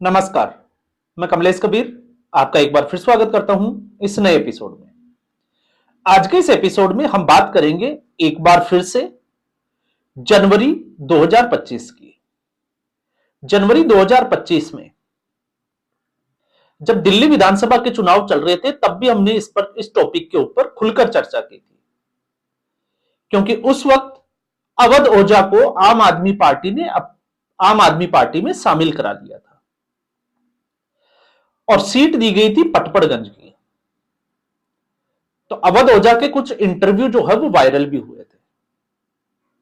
नमस्कार। मैं कमलेश कबीर आपका एक बार फिर स्वागत करता हूं इस नए एपिसोड में। आज के इस एपिसोड में हम बात करेंगे एक बार फिर से जनवरी 2025 की। जनवरी 2025 में जब दिल्ली विधानसभा के चुनाव चल रहे थे तब भी हमने इस टॉपिक के ऊपर खुलकर चर्चा की थी, क्योंकि उस वक्त अवध ओझा को आम आदमी पार्टी में शामिल करा दिया था और सीट दी गई थी पटपड़गंज की। तो अवध ओझा के कुछ इंटरव्यू जो है वो वायरल भी हुए थे,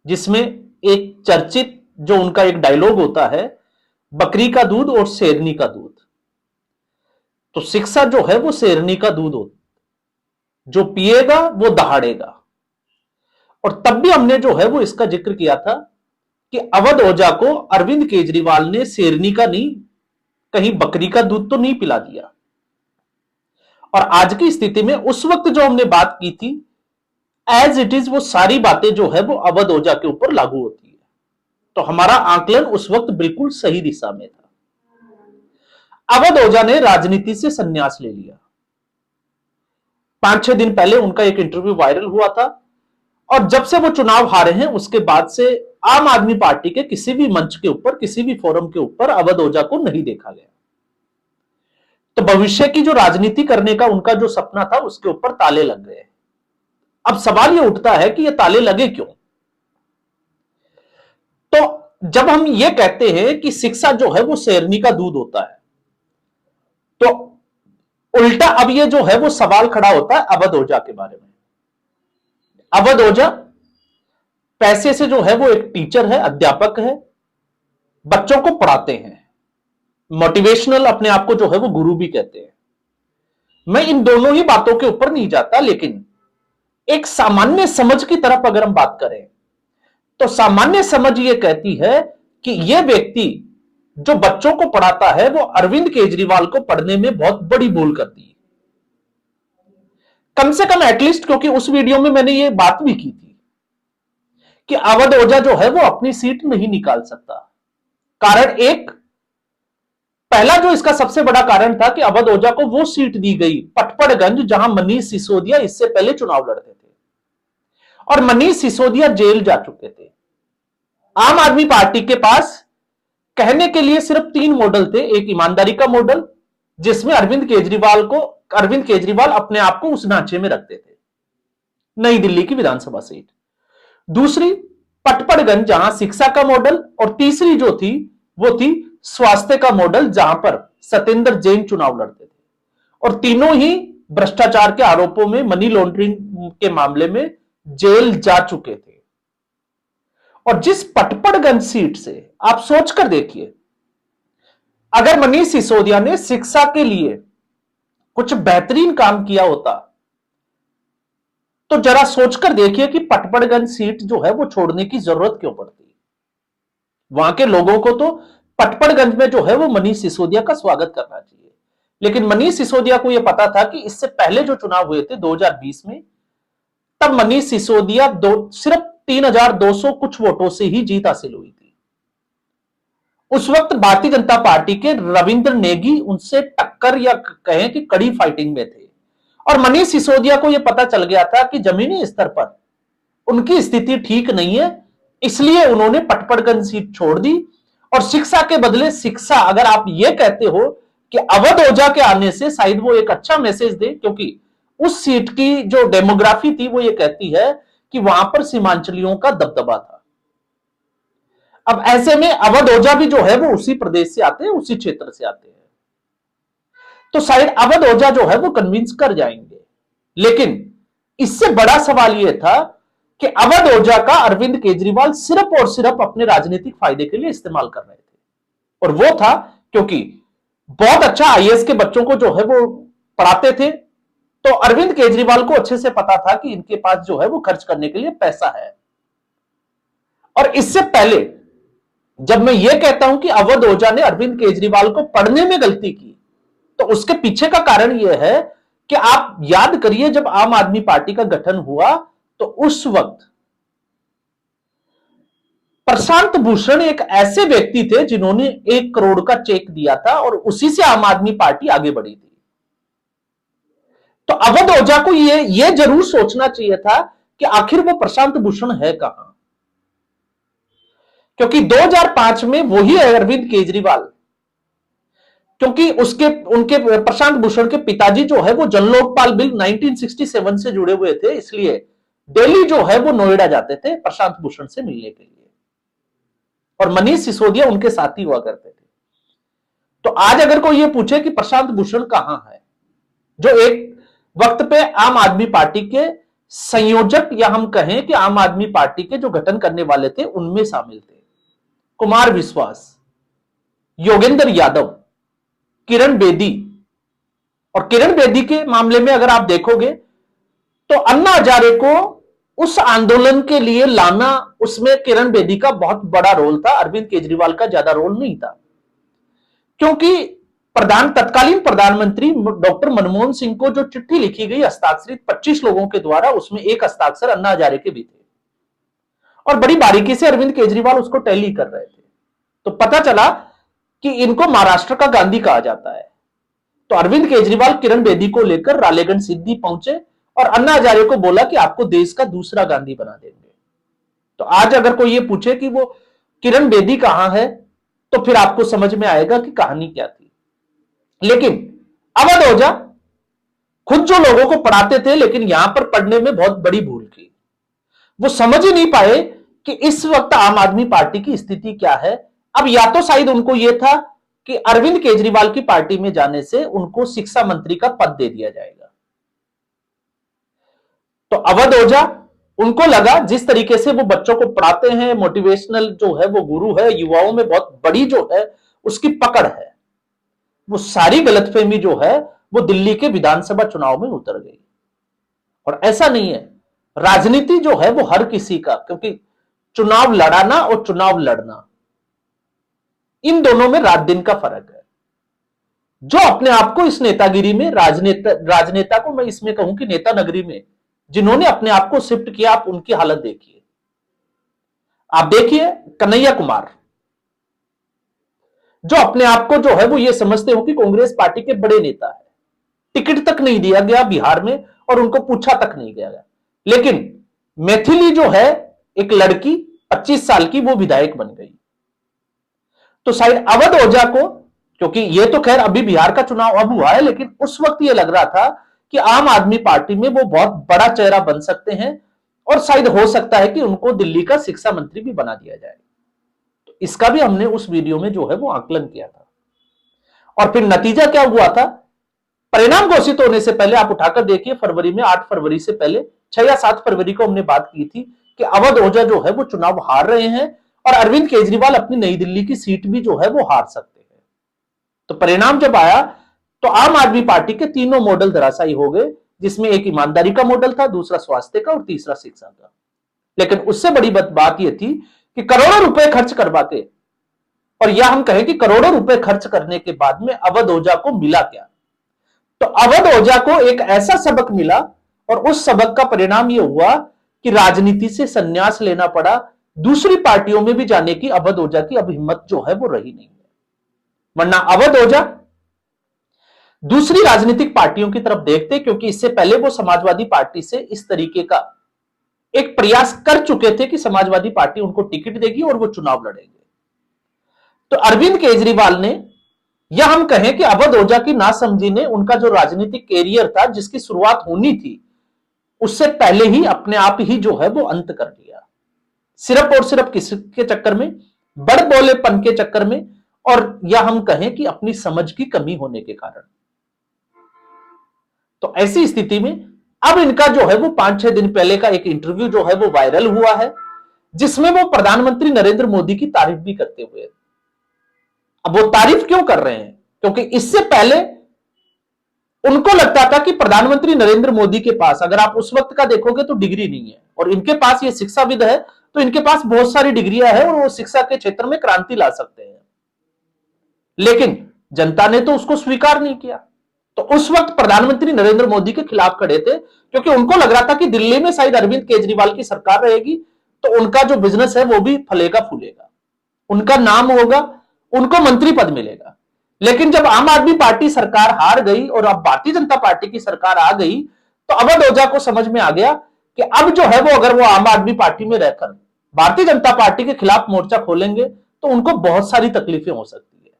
जिसमें एक चर्चित जो उनका एक डायलॉग होता है, बकरी का दूध और शेरनी का दूध। तो शिक्षा जो है वो शेरनी का दूध होता, जो पिएगा वो दहाड़ेगा। और तब भी हमने जो है वो इसका जिक्र किया था कि अवध ओझा को अरविंद केजरीवाल ने शेरनी का नहीं, कहीं बकरी का दूध तो नहीं पिला दिया। और आज की स्थिति में उस वक्त जो हमने बात की थी एज इट इज वो सारी बातें जो है वो अवध ओझा के ऊपर लागू होती है। तो हमारा आकलन उस वक्त बिल्कुल सही दिशा में था। अवध ओझा ने राजनीति से संन्यास ले लिया। 5-6 दिन पहले उनका एक इंटरव्यू वायरल हुआ था और जब से वो चुनाव हारे हैं उसके बाद से आम आदमी पार्टी के किसी भी मंच के ऊपर, किसी भी फोरम के ऊपर अवध ओझा को नहीं देखा गया। तो भविष्य की जो राजनीति करने का उनका जो सपना था उसके ऊपर ताले लग गए। अब सवाल यह उठता है कि ये ताले लगे क्यों? तो जब हम ये कहते हैं कि शिक्षा जो है वो शेरनी का दूध होता है, तो उल्टा अब ये जो है वो सवाल खड़ा होता है अवध ओझा के बारे में। अवध ओझा पैसे से जो है वो एक टीचर है, अध्यापक है, बच्चों को पढ़ाते हैं, मोटिवेशनल अपने आप को जो है वो गुरु भी कहते हैं। मैं इन दोनों ही बातों के ऊपर नहीं जाता, लेकिन एक सामान्य समझ की तरफ अगर हम बात करें तो सामान्य समझ यह कहती है कि यह व्यक्ति जो बच्चों को पढ़ाता है वो अरविंद केजरीवाल को पढ़ने में बहुत बड़ी भूल कर दी। कम से कम एटलीस्ट, क्योंकि उस वीडियो में मैंने ये बात भी की थी कि अवध ओझा जो है वो अपनी सीट नहीं निकाल सकता। कारण एक, पहला जो इसका सबसे बड़ा कारण था कि अवध ओझा को वो सीट दी गई पटपड़गंज जहां मनीष सिसोदिया इससे पहले चुनाव लड़ते थे और मनीष सिसोदिया जेल जा चुके थे। आम आदमी पार्टी के पास कहने के लिए सिर्फ 3 मॉडल थे। एक ईमानदारी का मॉडल, जिसमें अरविंद केजरीवाल अपने आप को उस ढांचे में रखते थे, नई दिल्ली की विधानसभा सीट। दूसरी पटपड़गंज जहां शिक्षा का मॉडल, और तीसरी जो थी वो थी स्वास्थ्य का मॉडल, जहां पर सत्येंद्र जैन चुनाव लड़ते थे। और तीनों ही भ्रष्टाचार के आरोपों में, मनी लॉन्ड्रिंग के मामले में जेल जा चुके थे। और जिस पटपड़गंज सीट से आप सोचकर देखिए, अगर मनीष सिसोदिया ने शिक्षा के लिए कुछ बेहतरीन काम किया होता तो जरा सोचकर देखिए कि पटपड़गंज सीट जो है वो छोड़ने की जरूरत क्यों पड़ती। वहां के लोगों को तो पटपड़गंज में जो है वो मनीष सिसोदिया का स्वागत करना चाहिए। लेकिन मनीष सिसोदिया को यह पता था कि इससे पहले जो चुनाव हुए थे 2020 में, तब मनीष सिसोदिया सिर्फ 3200 कुछ वोटों से ही जीत हासिल हुई थी। उस वक्त भारतीय जनता पार्टी के रविंद्र नेगी उनसे टक्कर या कहें कि कड़ी फाइटिंग में थे। और मनीष सिसोदिया को यह पता चल गया था कि जमीनी स्तर पर उनकी स्थिति ठीक नहीं है, इसलिए उन्होंने पटपड़गंज सीट छोड़ दी। और शिक्षा के बदले शिक्षा, अगर आप यह कहते हो कि अवध ओझा के आने से शायद वो एक अच्छा मैसेज दे, क्योंकि उस सीट की जो डेमोग्राफी थी वो ये कहती है कि वहां पर सीमांचलियों का दबदबा था। अब ऐसे में अवध ओझा भी जो है वो उसी प्रदेश से आते हैं, उसी क्षेत्र से आते हैं, तो शायद अवध ओझा जो है वो कन्विंस कर जाएंगे। लेकिन इससे बड़ा सवाल यह था कि अवध ओझा का अरविंद केजरीवाल सिर्फ और सिर्फ अपने राजनीतिक फायदे के लिए इस्तेमाल कर रहे थे। और वो था क्योंकि बहुत अच्छा आईएएस के बच्चों को जो है वो पढ़ाते थे, तो अरविंद केजरीवाल को अच्छे से पता था कि इनके पास जो है वो खर्च करने के लिए पैसा है। और इससे पहले जब मैं ये कहता हूं कि अवध ओझा ने अरविंद केजरीवाल को पढ़ने में गलती की, तो उसके पीछे का कारण यह है कि आप याद करिए, जब आम आदमी पार्टी का गठन हुआ तो उस वक्त प्रशांत भूषण एक ऐसे व्यक्ति थे जिन्होंने 1 करोड़ का चेक दिया था और उसी से आम आदमी पार्टी आगे बढ़ी थी। तो अवध ओझा को ये जरूर सोचना चाहिए था कि आखिर वो प्रशांत भूषण है कहां, क्योंकि 2005 में वही अरविंद केजरीवाल, क्योंकि उनके प्रशांत भूषण के पिताजी जो है वो जन लोकपाल बिल 1967 से जुड़े हुए थे, इसलिए दिल्ली जो है वो नोएडा जाते थे प्रशांत भूषण से मिलने के लिए, और मनीष सिसोदिया उनके साथी हुआ करते थे। तो आज अगर कोई ये पूछे कि प्रशांत भूषण कहां है, जो एक वक्त पे आम आदमी पार्टी के संयोजक या हम कहें कि आम आदमी पार्टी के जो गठन करने वाले थे उनमें शामिल थे, कुमार विश्वास, योगेंद्र यादव, किरण बेदी। और किरण बेदी के मामले में अगर आप देखोगे तो अन्ना हजारे को उस आंदोलन के लिए लाना, उसमें किरण बेदी का बहुत बड़ा रोल था, अरविंद केजरीवाल का ज्यादा रोल नहीं था, क्योंकि तत्कालीन प्रधानमंत्री डॉक्टर मनमोहन सिंह को जो चिट्ठी लिखी गई हस्ताक्षरित 25 लोगों के द्वारा, उसमें एक हस्ताक्षर अन्ना हजारे के भी थे, और बड़ी बारीकी से अरविंद केजरीवाल उसको टैली कर रहे थे। तो पता चला कि इनको महाराष्ट्र का गांधी कहा जाता है। तो अरविंद केजरीवाल किरण बेदी को लेकर रालेगंज सिद्धि पहुंचे और अन्ना हजारे को बोला कि आपको देश का दूसरा गांधी बना देंगे। तो आज अगर कोई ये पूछे कि वो किरण बेदी कहां है, तो फिर आपको समझ में आएगा कि कहानी क्या थी। लेकिन अवध ओझा खुद जो लोगों को पढ़ाते थे, लेकिन यहां पर पढ़ने में बहुत बड़ी भूल की। वो समझ ही नहीं पाए कि इस वक्त आम आदमी पार्टी की स्थिति क्या है। अब या तो शायद उनको यह था कि अरविंद केजरीवाल की पार्टी में जाने से उनको शिक्षा मंत्री का पद दे दिया जाएगा। तो अवध ओझा, उनको लगा जिस तरीके से वो बच्चों को पढ़ाते हैं, मोटिवेशनल जो है वो गुरु है, युवाओं में बहुत बड़ी जो है उसकी पकड़ है, वो सारी गलतफहमी जो है वो दिल्ली के विधानसभा चुनाव में उतर गई। और ऐसा नहीं है, राजनीति जो है वो हर किसी का, क्योंकि चुनाव लड़ाना और चुनाव लड़ना, इन दोनों में रात दिन का फर्क है। जो अपने आप को इस नेतागिरी में, राजनेता को मैं इसमें कहूं कि नेता नगरी में जिन्होंने अपने आप को शिफ्ट किया, आप उनकी हालत देखिए। आप देखिए कन्हैया कुमार, जो अपने आप को जो है वो ये समझते हो कि कांग्रेस पार्टी के बड़े नेता है, टिकट तक नहीं दिया गया बिहार में और उनको पूछा तक नहीं गया, लेकिन मैथिली जो है एक लड़की 25 साल की, वो विधायक बन गई। तो शायद अवध ओझा को, क्योंकि ये तो खैर अभी बिहार का चुनाव अब हुआ है, लेकिन उस वक्त ये लग रहा था कि आम आदमी पार्टी में वो बहुत बड़ा चेहरा बन सकते हैं और शायद हो सकता है कि उनको दिल्ली का शिक्षा मंत्री भी बना दिया जाए। तो इसका भी हमने उस वीडियो में जो है वो आकलन किया था। और फिर नतीजा क्या हुआ था, परिणाम घोषित होने से पहले आप उठाकर देखिए, फरवरी में 8 फरवरी से पहले 6 या 7 फरवरी को हमने बात की थी कि अवध ओझा जो है वो चुनाव हार रहे हैं और अरविंद केजरीवाल अपनी नई दिल्ली की सीट भी जो है वो हार सकते हैं। तो परिणाम जब आया तो आम आदमी पार्टी के तीनों मॉडल धराशायी हो गए, जिसमें एक ईमानदारी का मॉडल था, दूसरा स्वास्थ्य का और तीसरा शिक्षा का। लेकिन उससे बड़ी बात यह थी कि करोड़ों रुपए खर्च करवा के, और यह हम कहें कि करोड़ों रुपए खर्च करने के बाद में अवध ओझा को मिला क्या? तो अवध ओझा को एक ऐसा सबक मिला और उस सबक का परिणाम यह हुआ कि राजनीति से संन्यास लेना पड़ा। दूसरी पार्टियों में भी जाने की अवध ओझा की अब हिम्मत जो है वो रही नहीं है, वरना अवध ओझा दूसरी राजनीतिक पार्टियों की तरफ देखते, क्योंकि इससे पहले वो समाजवादी पार्टी से इस तरीके का एक प्रयास कर चुके थे कि समाजवादी पार्टी उनको टिकट देगी और वो चुनाव लड़ेंगे। तो अरविंद केजरीवाल ने, या हम कहें कि अवध ओझा की नासमझी ने उनका जो राजनीतिक कैरियर था, जिसकी शुरुआत होनी थी, उससे पहले ही अपने आप ही जो है वो अंत कर दिया, सिर्फ और सिर्फ किसके चक्कर में? बड़ बोलेपन के चक्कर में, और या हम कहें कि अपनी समझ की कमी होने के कारण। तो ऐसी स्थिति में अब इनका जो है वो 5-6 दिन पहले का एक इंटरव्यू जो है वो वायरल हुआ है, जिसमें वो प्रधानमंत्री नरेंद्र मोदी की तारीफ भी करते हुए। अब वो तारीफ क्यों कर रहे हैं? क्योंकि इससे पहले उनको लगता था कि प्रधानमंत्री नरेंद्र मोदी के पास, अगर आप उस वक्त का देखोगे तो डिग्री नहीं है, और इनके पास ये शिक्षाविद है, तो इनके पास बहुत सारी डिग्रियां हैं और वो शिक्षा के क्षेत्र में क्रांति ला सकते हैं। लेकिन जनता ने तो उसको स्वीकार नहीं किया। तो उस वक्त प्रधानमंत्री नरेंद्र मोदी के खिलाफ खड़े थे, क्योंकि उनको लग रहा था कि दिल्ली में शायद अरविंद केजरीवाल की सरकार रहेगी, तो उनका जो बिजनेस है वो भी फलेगा फूलेगा, उनका नाम होगा, उनको मंत्री पद मिलेगा। लेकिन जब आम आदमी पार्टी सरकार हार गई और अब भारतीय जनता पार्टी की सरकार आ गई, तो अवध ओझा को समझ में आ गया कि अब जो है वो अगर वो आम आदमी पार्टी में रहकर भारतीय जनता पार्टी के खिलाफ मोर्चा खोलेंगे तो उनको बहुत सारी तकलीफें हो सकती है।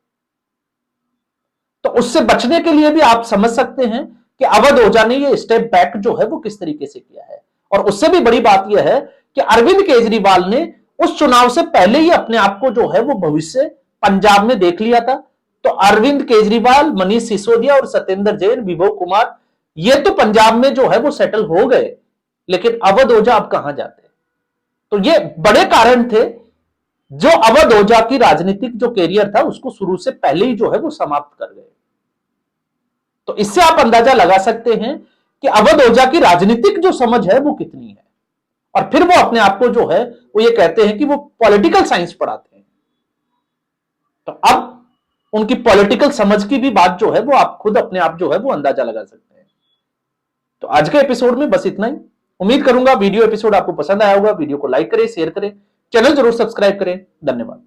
तो उससे बचने के लिए भी आप समझ सकते हैं कि अवध ओझा ने ये स्टेप बैक जो है वो किस तरीके से किया है। और उससे भी बड़ी बात यह है कि अरविंद केजरीवाल ने उस चुनाव से पहले ही अपने आप को जो है वो भविष्य पंजाब में देख लिया था। तो अरविंद केजरीवाल, मनीष सिसोदिया और सत्येंद्र जैन, विभव कुमार, ये तो पंजाब में जो है वो सेटल हो गए, लेकिन अवध ओझा अब कहां जाते? तो ये बड़े कारण थे जो अवध ओझा की राजनीतिक जो कैरियर था उसको शुरू से पहले ही जो है वो समाप्त कर गए। तो इससे आप अंदाजा लगा सकते हैं कि अवध ओझा की राजनीतिक जो समझ है वो कितनी है। और फिर वो अपने आप को जो है वो ये कहते हैं कि वो पॉलिटिकल साइंस पढ़ाते हैं। तो अब उनकी पॉलिटिकल समझ की भी बात जो है वो आप खुद अपने आप जो है वो अंदाजा लगा सकते हैं। तो आज के एपिसोड में बस इतना ही। उम्मीद करूंगा वीडियो एपिसोड आपको पसंद आया होगा। वीडियो को लाइक करें, शेयर करें, चैनल जरूर सब्सक्राइब करें। धन्यवाद।